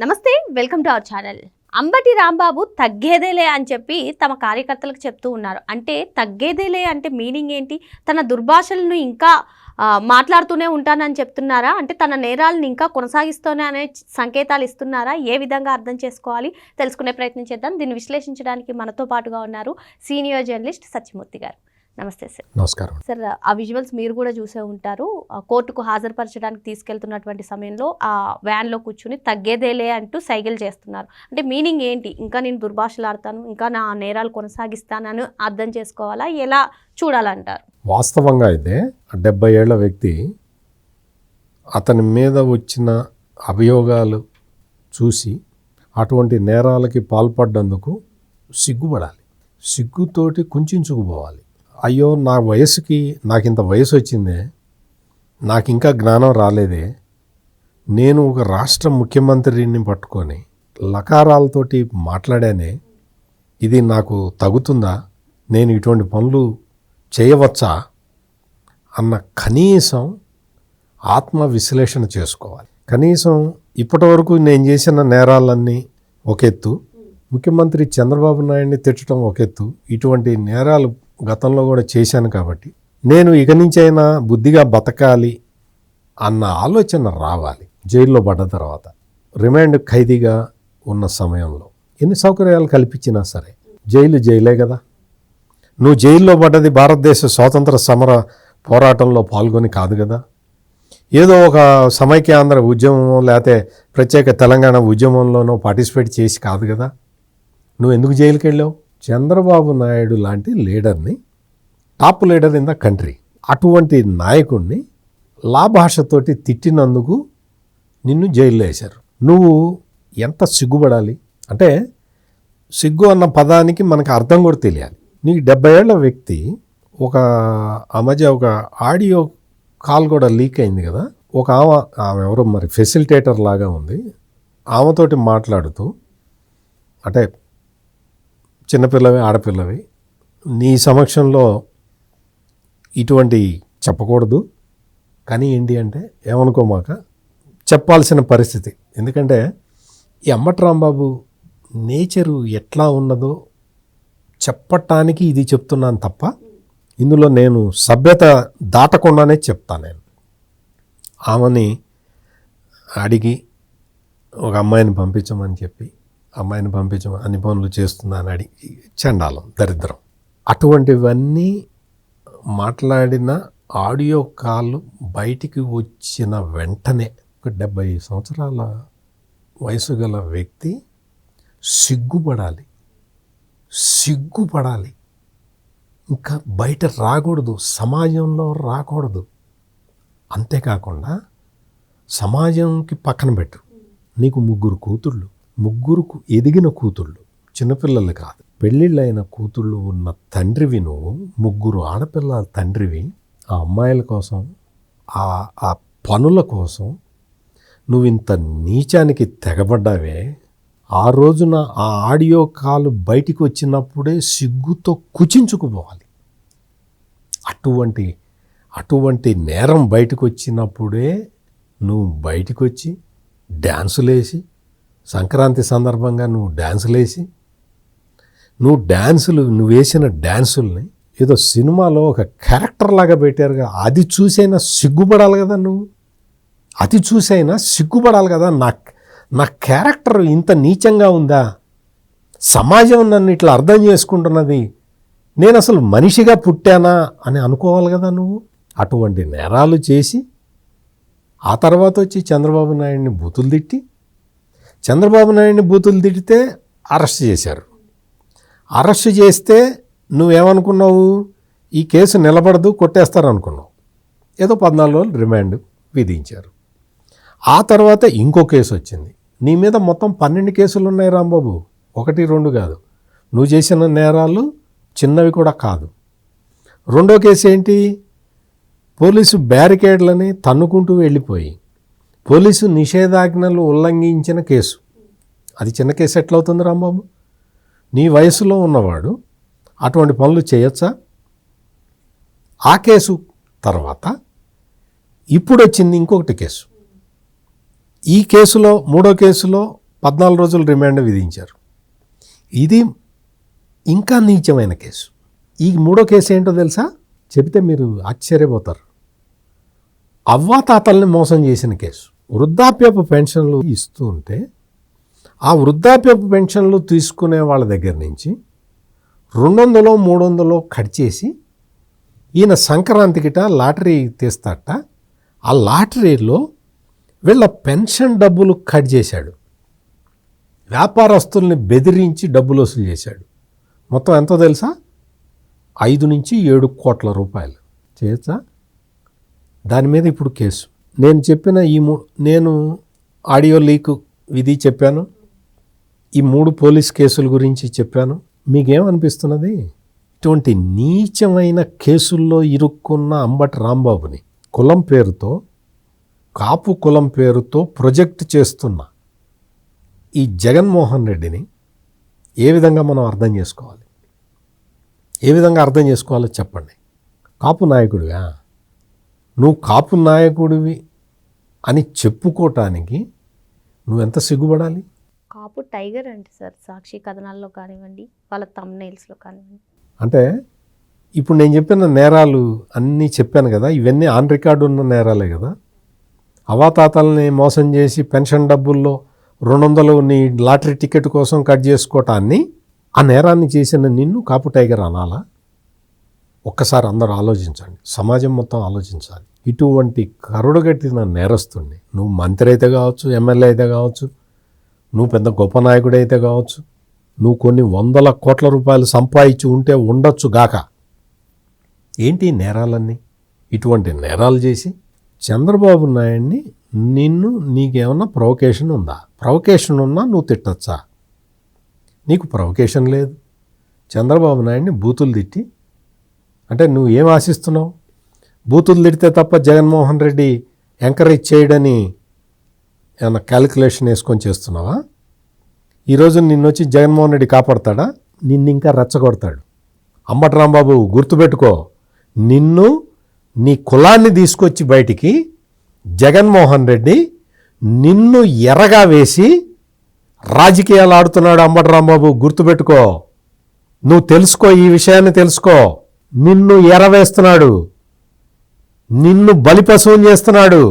నమస్తే, welcome to our channel. Ambati Rambabu తగ్గేదేలే అని చెప్పి తమ కార్యకర్తలకు చెప్తూ ఉన్నారు. అంటే తగ్గేదేలే అంటే మీనింగ్ ఏంటి? తన దుర్భాషలను ఇంకా మాట్లాడుతూనే ఉంటానని చెప్తున్నారా? అంటే తన నేరాలను ఇంకా కొనసాగిస్తూనే అనే సంకేతాలు ఇస్తున్నారా? ఏ విధంగా అర్థం చేసుకోవాలి తెలుసుకునే ప్రయత్నం చేద్దాం. దీన్ని విశ్లేషించడానికి మనతో పాటుగా ఉన్నారు సీనియర్ జర్నలిస్ట్ సత్యమూర్తి గారు. నమస్తే సార్. నమస్కారం సార్. ఆ విజువల్స్ మీరు కూడా చూసే ఉంటారు. కోర్టుకు హాజరుపరచడానికి తీసుకెళ్తున్నటువంటి సమయంలో ఆ వ్యాన్లో కూర్చుని తగ్గేదేలే అంటూ సైగలు చేస్తున్నారు. అంటే మీనింగ్ ఏంటి? ఇంకా నేను దుర్భాషలాడతాను, ఇంకా నా నేరాలు కొనసాగిస్తానని అర్థం చేసుకోవాలా, ఎలా చూడాలంటారు? వాస్తవంగా అయితే 70 ఏళ్ల వ్యక్తి అతని మీద వచ్చిన అభియోగాలు చూసి అటువంటి నేరాలకి పాల్పడ్డందుకు సిగ్గుపడాలి, సిగ్గుతోటి కుంచుకుపోవాలి. అయ్యో, నా వయసుకి నాకు ఇంత వయసు వచ్చిందే, నాకు ఇంకా జ్ఞానం రాలేదే, నేను ఒక రాష్ట్ర ముఖ్యమంత్రిని పట్టుకొని లకారాలతోటి మాట్లాడానే, ఇది నాకు తగుతుందా, నేను ఇటువంటి పనులు చేయవచ్చా అన్న కనీసం ఆత్మ విశ్లేషణ చేసుకోవాలి. కనీసం ఇప్పటి వరకు నేను చేసిన నేరాలన్నీ ఒక ఎత్తు, ముఖ్యమంత్రి చంద్రబాబు నాయుడిని తిట్టడం ఒక ఎత్తు, ఇటువంటి నేరాలు గతంలో కూడా చేశాను కాబట్టి నేను ఇక నుంచి అయినా బుద్ధిగా బతకాలి అన్న ఆలోచన రావాలి. జైల్లో పడ్డ తర్వాత రిమాండ్ ఖైదీగా ఉన్న సమయంలో ఎన్ని సౌకర్యాలు కల్పించినా సరే జైలే కదా. నువ్వు జైల్లో పడ్డది భారతదేశ స్వాతంత్ర సమర పోరాటంలో పాల్గొని కాదు కదా, ఏదో ఒక సమైక్యాంధ్ర ఉద్యమం లేకపోతే ప్రత్యేక తెలంగాణ ఉద్యమంలోనో పార్టిసిపేట్ చేసి కాదు కదా. నువ్వు ఎందుకు జైలుకి వెళ్ళావు? చంద్రబాబు నాయుడు లాంటి లీడర్ని, top leader in the country, అటువంటి నాయకుడిని లాభాషతోటి తిట్టినందుకు నిన్ను జైల్లో వేశారు. నువ్వు ఎంత సిగ్గుపడాలి అంటే, సిగ్గు అన్న పదానికి మనకు అర్థం కూడా తెలియాలి. నీకు 70 ఏళ్ల వ్యక్తి ఆ మధ్య ఒక ఆడియో కాల్ కూడా లీక్ అయింది కదా, ఒక ఆమె ఎవరో మరి ఫెసిలిటేటర్ లాగా ఉంది, ఆమెతోటి మాట్లాడుతూ, అంటే చిన్నపిల్లవి ఆడపిల్లవి నీ సమక్షంలో ఇటువంటి చెప్పకూడదు, కానీ ఏంటి అంటే ఏమనుకోమాక చెప్పాల్సిన పరిస్థితి. ఎందుకంటే ఈ అంబటి రాంబాబు నేచరు ఎట్లా ఉన్నదో చెప్పటానికి ఇది చెప్తున్నాను తప్ప, ఇందులో నేను సభ్యత దాటకుండానే చెప్తాను. నేను ఆమెని అడిగి ఒక అమ్మాయిని పంపించమని చెప్పి, అమ్మాయిని పంపించమని అన్ని పనులు చేస్తున్నాను అడిగి, చండాలం, దరిద్రం. అటువంటివన్నీ మాట్లాడిన ఆడియో కాల్ బయటికి వచ్చిన వెంటనే ఒక 70 సంవత్సరాల వయసు గల వ్యక్తి సిగ్గుపడాలి, ఇంకా బయట రాకూడదు, సమాజంలో రాకూడదు. అంతేకాకుండా సమాజంకి పక్కన పెట్టు, నీకు ముగ్గురు ఎదిగిన కూతుళ్ళు, చిన్నపిల్లలు కాదు, పెళ్ళిళ్ళైన కూతుళ్ళు ఉన్న తండ్రివి నువ్వు, 3 ఆడపిల్లల తండ్రివి. ఆ అమ్మాయిల కోసం, ఆ పనుల కోసం నువ్వు ఇంత నీచానికి తెగబడ్డావే. ఆ రోజున ఆ ఆడియో కాల్ బయటికి వచ్చినప్పుడే సిగ్గుతో కుచించుకుపోవాలి. అటువంటి నేరం బయటకు వచ్చినప్పుడే నువ్వు బయటకు వచ్చి డ్యాన్సులేసి, సంక్రాంతి సందర్భంగా నువ్వు నువ్వు వేసిన డ్యాన్సుల్ని ఏదో సినిమాలో ఒక క్యారెక్టర్ లాగా పెట్టారుగా, అది చూసైనా సిగ్గుపడాలి కదా. నువ్వు అది చూసైనా సిగ్గుపడాలి కదా. నా క్యారెక్టర్ ఇంత నీచంగా ఉందా, సమాజం నన్ను ఇట్లా అర్థం చేసుకుంటున్నది, నేను అసలు మనిషిగా పుట్టానా అని అనుకోవాలి కదా నువ్వు. అటువంటి నేరాలు చేసి ఆ తర్వాత వచ్చి చంద్రబాబు నాయుడిని బూతులు తిట్టితే అరెస్ట్ చేశారు. అరెస్ట్ చేస్తే నువ్వేమనుకున్నావు, ఈ కేసు నిలబడదు, కొట్టేస్తారు అనుకున్నావు. ఏదో 14 రోజులు రిమాండ్ విధించారు. ఆ తర్వాత ఇంకో కేసు వచ్చింది. నీ మీద మొత్తం 12 కేసులు ఉన్నాయి రాంబాబు, 1, 2 కాదు. నువ్వు చేసిన నేరాలు చిన్నవి కూడా కాదు. రెండో కేసు ఏంటి? పోలీసు బ్యారికేడ్లని తన్నుకుంటూ వెళ్ళిపోయి పోలీసు నిషేధాజ్ఞలు ఉల్లంఘించిన కేసు. అది చిన్న కేసు ఎట్లవుతుంది రాంబాబు? నీ వయసులో ఉన్నవాడు అటువంటి పనులు చేయొచ్చా? ఆ కేసు తర్వాత ఇప్పుడు వచ్చింది ఇంకొకటి కేసు. ఈ కేసులో, మూడో కేసులో 14 రోజులు రిమాండ్ విధించారు. ఇది ఇంకా నీచమైన కేసు. ఈ 3వ కేసు ఏంటో తెలుసా? చెబితే మీరు ఆశ్చర్యపోతారు. అవ్వాతాతల్ని మోసం చేసిన కేసు. వృద్ధాప్యపు పెన్షన్లు ఇస్తూ ఉంటే ఆ వృద్ధాప్యపు పెన్షన్లు తీసుకునే వాళ్ళ దగ్గర నుంచి 200-300 కట్ చేసి ఈయన సంక్రాంతికిట లాటరీ తీస్తాట. ఆ లాటరీలో వీళ్ళ పెన్షన్ డబ్బులు కట్ చేశాడు. వ్యాపారస్తుల్ని బెదిరించి డబ్బులు వసూలు చేశాడు. మొత్తం ఎంతో తెలుసా? 5-7 కోట్ల రూపాయలు. చేయొచ్చా? దాని మీద ఇప్పుడు కేసు. నేను చెప్పిన నేను ఆడియో లీక్ విధి చెప్పాను, ఈ 3 పోలీస్ కేసుల గురించి చెప్పాను. మీకేమనిపిస్తున్నది? ఇటువంటి నీచమైన కేసుల్లో ఇరుక్కున్న అంబటి రాంబాబుని కులం పేరుతో, కాపు కులం పేరుతో ప్రొజెక్ట్ చేస్తున్న ఈ జగన్మోహన్ రెడ్డిని ఏ విధంగా మనం అర్థం చేసుకోవాలి? ఏ విధంగా అర్థం చేసుకోవాలో చెప్పండి. కాపు నాయకుడిగా, నువ్వు కాపు నాయకుడివి అని చెప్పుకోవటానికి నువ్వెంత సిగ్గుపడాలి? కాపు టైగర్ అంటే సార్, సాక్షి కథనాల్లో కానివ్వండి, వాళ్ళ థంబ్నెయిల్స్లో కానివ్వండి. అంటే ఇప్పుడు నేను చెప్పిన నేరాలు అన్నీ చెప్పాను కదా, ఇవన్నీ ఆన్ రికార్డు ఉన్న నేరాలే కదా. అవాతాతల్ని మోసం చేసి పెన్షన్ డబ్బుల్లో 200 నీ లాటరీ టికెట్ కోసం కట్ చేసుకోవటాన్ని, ఆ నేరాన్ని చేసిన నిన్ను కాపు టైగర్ అనాలా? ఒక్కసారి అందరూ ఆలోచించండి, సమాజం మొత్తం ఆలోచించాలి. ఇటువంటి కరుడుగట్టిన నేరస్తుడిని, నువ్వు మంత్రి అయితే కావచ్చు, ఎమ్మెల్యే అయితే కావచ్చు, నువ్వు పెద్ద గొప్ప నాయకుడు అయితే కావచ్చు, నువ్వు కొన్ని 100 కోట్ల రూపాయలు సంపాదించి ఉంటే ఉండొచ్చు గాక. ఏంటి నేరాలన్నీ? ఇటువంటి నేరాలు చేసి చంద్రబాబు నాయుడిని నీకేమన్నా ప్రొవకేషన్ ఉందా? ప్రొవకేషన్ ఉన్నా నువ్వు తిట్టచ్చా? నీకు ప్రొవకేషన్ లేదు. చంద్రబాబు నాయుడిని బూతులు తిట్టి, అంటే నువ్వు ఏం ఆశిస్తున్నావు? బూతులు తిడితే తప్ప జగన్మోహన్ రెడ్డి ఎంకరేజ్ చేయడని ఏమన్నా క్యాలిక్యులేషన్ వేసుకొని చేస్తున్నావా? ఈరోజు నిన్నొచ్చి జగన్మోహన్ రెడ్డి కాపాడతాడా? నిన్ను ఇంకా రెచ్చగొడతాడు. అంబటి రాంబాబు గుర్తుపెట్టుకో, నిన్ను నీ కులాన్ని తీసుకొచ్చి బయటికి జగన్మోహన్ రెడ్డి నిన్ను ఎర్రగా వేసి రాజకీయాలు ఆడుతున్నాడు. అంబటి రాంబాబు గుర్తుపెట్టుకో, నువ్వు తెలుసుకో, ఈ విషయాన్ని తెలుసుకో. నిన్ను ఎరవేస్తున్నాడు, నిన్ను బలిపశువుని చేస్తున్నాడు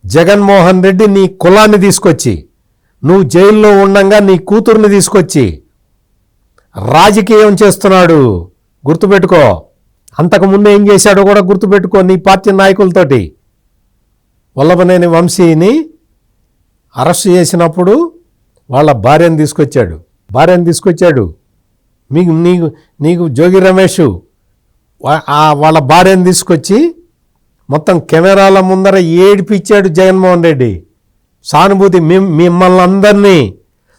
జగన్మోహన్ రెడ్డి. నీ కులాన్ని తీసుకొచ్చి, నువ్వు జైల్లో ఉండంగా నీ కూతుర్ని తీసుకొచ్చి రాజకీయం చేస్తున్నాడు. గుర్తుపెట్టుకో. అంతకుముందు ఏం చేశాడో కూడా గుర్తుపెట్టుకో. నీ పార్టీ నాయకులతోటి వల్లభనేని వంశీని అరెస్ట్ చేసినప్పుడు వాళ్ళ భార్యను తీసుకొచ్చాడు. నీకు జోగి రమేష్ వాళ్ళ భార్యను తీసుకొచ్చి మొత్తం కెమెరాల ముందర ఏడిపించాడు జగన్మోహన్ రెడ్డి. సానుభూతి మిమ్మల్ని అందరినీ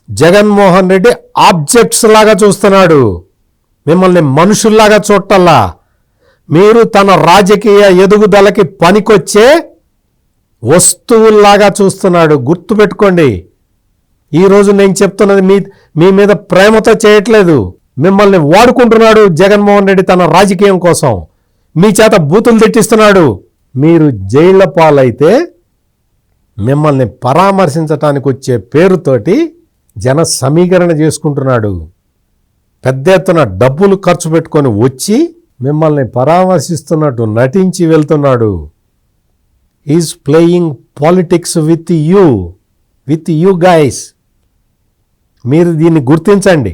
జగన్మోహన్ రెడ్డి ఆబ్జెక్ట్స్ లాగా చూస్తున్నాడు, మిమ్మల్ని మనుషుల్లాగా చూడటల్లా. మీరు తన రాజకీయ ఎదుగుదలకి పనికొచ్చే వస్తువుల్లాగా చూస్తున్నాడు. గుర్తుపెట్టుకోండి. ఈరోజు నేను చెప్తున్నది మీ మీద ప్రేమతో చేయట్లేదు, మిమ్మల్ని వాడుకుంటున్నాడు జగన్మోహన్ రెడ్డి తన రాజకీయం కోసం. మీ చేత బూతులు తిట్టిస్తున్నాడు. మీరు జైళ్ల పాలైతే మిమ్మల్ని పరామర్శించటానికి వచ్చే పేరుతోటి జన సమీకరణ చేసుకుంటున్నాడు. పెద్ద ఎత్తున డబ్బులు ఖర్చు పెట్టుకొని వచ్చి మిమ్మల్ని పరామర్శిస్తున్నట్టు నటించి వెళ్తున్నాడు. Is playing politics with you guys. మీరు దీన్ని గుర్తించండి.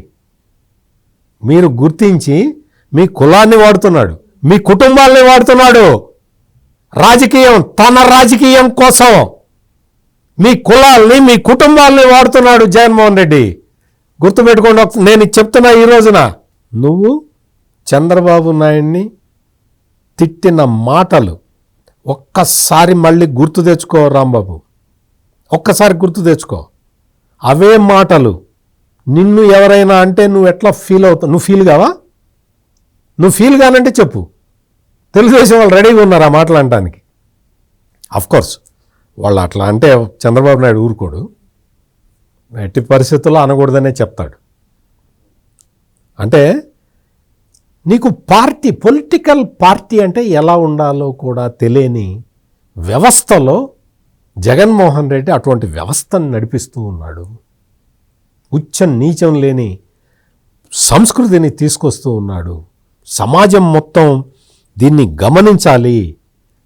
మీరు గుర్తించి మీ కులాన్ని వాడుతున్నాడు, మీ కుటుంబాలని వాడుతున్నాడు. తన రాజకీయం కోసం మీ కులాల్ని, మీ కుటుంబాలని వాడుతున్నాడు జగన్మోహన్ రెడ్డి. గుర్తుపెట్టుకోండి. నేను చెప్తున్నా ఈ రోజున, నువ్వు చంద్రబాబు నాయుడిని తిట్టిన మాటలు ఒక్కసారి మళ్ళీ గుర్తు తెచ్చుకో రాంబాబు, ఒక్కసారి గుర్తు తెచ్చుకో. అవే మాటలు నిన్ను ఎవరైనా అంటే నువ్వు ఎట్లా ఫీల్ అవుతావు? నువ్వు ఫీల్ కావా? నువ్వు ఫీల్ కానంటే చెప్పు. తెలుగుదేశం వాళ్ళు రెడీగా ఉన్నారు ఆ మాటలు అనడానికి. అఫ్కోర్స్ వాళ్ళు అట్లా అంటే చంద్రబాబు నాయుడు ఊరుకోడు, ఎట్టి పరిస్థితుల్లో అనకూడదనే చెప్తాడు. అంటే నీకు పొలిటికల్ పార్టీ అంటే ఎలా ఉండాలో కూడా తెలియని వ్యవస్థలో జగన్మోహన్ రెడ్డి అటువంటి వ్యవస్థను నడిపిస్తూ ఉన్నాడు. ఉచ్చం నీచం లేని సంస్కృతిని తీసుకొస్తూ ఉన్నాడు. సమాజం మొత్తం దీన్ని గమనించాలి.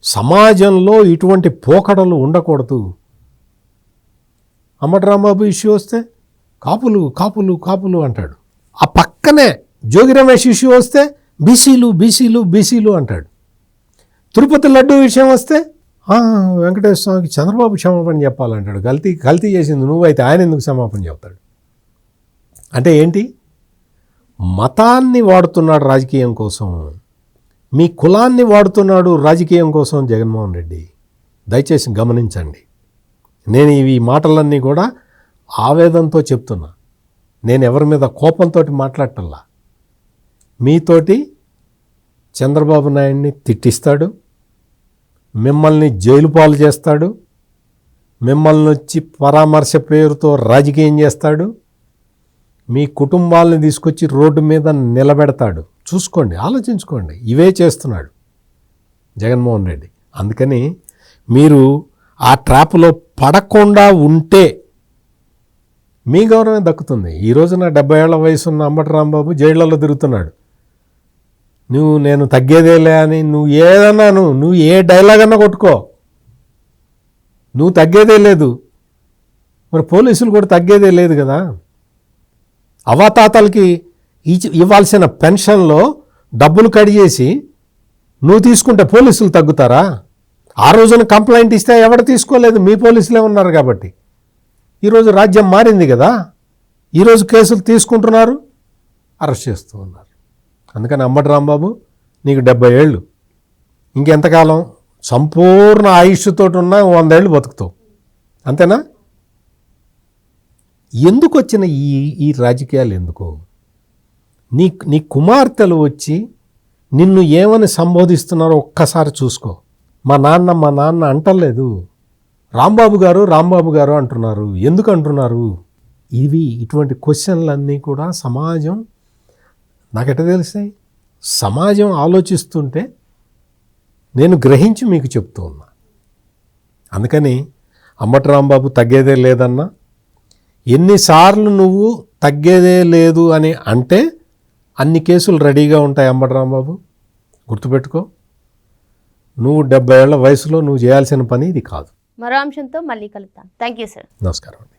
సమాజంలో ఇటువంటి పోకడలు ఉండకూడదు. అంబటి రాంబాబు ఇష్యూ వస్తే కాపులు కాపులు కాపులు అంటాడు. ఆ పక్కనే జోగి రమేష్ ఇష్యూ వస్తే బీసీలు బీసీలు బీసీలు అంటాడు. తిరుపతి లడ్డు విషయం వస్తే వెంకటేశ్వర స్వామికి చంద్రబాబు క్షమాపణ చెప్పాలంటాడు. కల్తీ చేసింది నువ్వైతే ఆయన ఎందుకు క్షమాపణ చెప్తాడు? అంటే ఏంటి? మతాన్ని వాడుతున్నాడు రాజకీయం కోసం, మీ కులాన్ని వాడుతున్నాడు రాజకీయం కోసం జగన్మోహన్ రెడ్డి. దయచేసి గమనించండి. నేను ఈ మాటలన్నీ కూడా ఆవేదనతో చెప్తున్నా. నేను ఎవరి మీద కోపంతో మాట్లాడటల్లా. మీతోటి చంద్రబాబు నాయుడిని తిట్టిస్తాడు, మిమ్మల్ని జైలు పాలు చేస్తాడు, మిమ్మల్ని వచ్చి పరామర్శ పేరుతో రాజకీయం చేస్తాడు, మీ కుటుంబాలని తీసుకొచ్చి రోడ్డు మీద నిలబెడతాడు. చూసుకోండి, ఆలోచించుకోండి. ఇవే చేస్తున్నాడు జగన్మోహన్ రెడ్డి. అందుకని మీరు ఆ ట్రాప్లో పడకుండా ఉంటే మీ గౌరవం దక్కుతుంది. ఈ రోజున 70 ఏళ్ల వయసు ఉన్న అంబటి రాంబాబు జైళ్లలో తిరుగుతున్నాడు. నేను తగ్గేదేలే అని నువ్వు ఏ డైలాగ్ అన్నా కొట్టుకో, నువ్వు తగ్గేదే లేదు. మరి పోలీసులు కూడా తగ్గేదే లేదు కదా. అవాతాతలకి ఇవ్వాల్సిన పెన్షన్లో డబ్బులు కట్ చేసి నువ్వు తీసుకుంటే పోలీసులు తగ్గుతారా? ఆ రోజున కంప్లైంట్ ఇస్తే ఎవరు తీసుకోలేదు, మీ పోలీసులే ఉన్నారు కాబట్టి. ఈరోజు రాజ్యం మారింది కదా, ఈరోజు కేసులు తీసుకుంటున్నారు, అరెస్ట్ చేస్తూ ఉన్నారు. అందుకని అంబటి రాంబాబు నీకు 70 ఏళ్ళు, ఇంకెంతకాలం సంపూర్ణ ఆయుష్తో ఉన్న 100 ఏళ్ళు బతుకుతావు, అంతేనా? ఎందుకు వచ్చిన ఈ రాజకీయాలు ఎందుకు? నీ కుమార్తెలు వచ్చి నిన్ను ఏమని సంబోధిస్తున్నారో ఒక్కసారి చూసుకో. మా నాన్న అంటలేదు, రాంబాబు గారు అంటున్నారు. ఎందుకు అంటున్నారు? ఇటువంటి క్వశ్చన్లన్నీ కూడా సమాజం, నాకెట్ట తెలిసాయి? సమాజం ఆలోచిస్తుంటే నేను గ్రహించి మీకు చెప్తూ ఉన్నా. అందుకని అంబటి రాంబాబు తగ్గేదే లేదన్నా, ఎన్నిసార్లు నువ్వు తగ్గేదే లేదు అని అంటే అన్ని కేసులు రెడీగా ఉంటాయి అంబటి రాంబాబు. గుర్తుపెట్టుకో, నువ్వు 70 ఏళ్ల వయసులో నువ్వు చేయాల్సిన పని ఇది కాదు. మరో అంశంతో మళ్ళీ కలుద్దాం. Thank you sir. నమస్కారం.